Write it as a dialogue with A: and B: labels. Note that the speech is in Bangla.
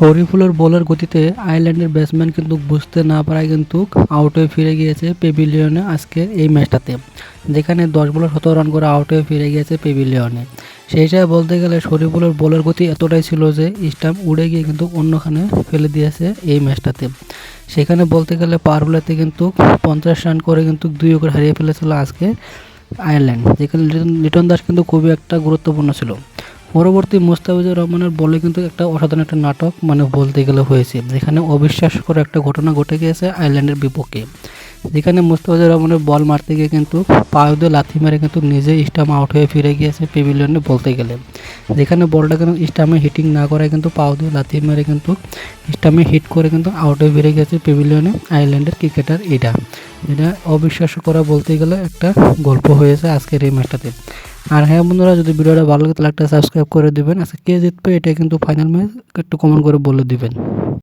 A: শরীফুলের বলের গতিতে আয়ারল্যান্ডের ব্যাটসম্যান কিন্তু বুঝতে না পারায় কিন্তু আউট হয়ে ফিরে গিয়েছে পেভিলিয়নে আজকের এই ম্যাচটাতে, যেখানে 10 বলে 17 রান করে আউট হয়ে ফিরে গিয়েছে পেভিলিয়নে। সেই হিসাবে বলতে গেলে শরীফুলের বলের গতি এতটাই ছিল যে স্টাম্প উড়ে গিয়ে কিন্তু অন্যখানে ফেলে দিয়েছে এই ম্যাচটাতে। সেখানে বলতে গেলে পাওয়ার প্লেতে কিন্তু 50 রান করে কিন্তু 2 উইকেট হারিয়ে ফেলেছিল আজকে আয়ারল্যান্ড, যেখানে লিটন দাস কিন্তু খুবই একটা গুরুত্বপূর্ণ ছিল। পরবর্তী মুস্তাফিজুর রহমানের বলে কিন্তু একটা অসাধারণ একটা নাটক বলতে গেলে হয়েছে, যেখানে অবিশ্বাস্যকর একটা ঘটনা ঘটে গিয়েছে আয়ারল্যান্ডের বিপক্ষে। যেখানে মুস্তাফিজুর রহমানের বল মারতে গিয়ে কিন্তু পায়ে দিয়ে লাথি মেরে কিন্তু নিজেই স্টাম্প আউট হয়ে ফিরে গিয়েছে পেভিলিয়নে বলতে গেলে। যেখানে বলটা কিন্তু স্টাম্পে হিটিং না করায় কিন্তু পাও দিয়ে লাথি মেরে কিন্তু স্টাম্পে হিট করে কিন্তু আউট হয়ে ফিরে গেছে পেভিলিয়নে আয়ারল্যান্ডের ক্রিকেটার। এটা অবিশ্বাস্যকর বলতে গেলে একটা গল্প হয়েছে আজকের এই ম্যাচটাতে। আর হ্যাঁ বন্ধুরা, যদি ভিডিওটা ভালো লাগে তাহলে একটা সাবস্ক্রাইব করে দিবেন। আজকে কে জিতবে এটা কিন্তু ফাইনাল ম্যাচ একটু কমেন্ট করে বলে দিবেন।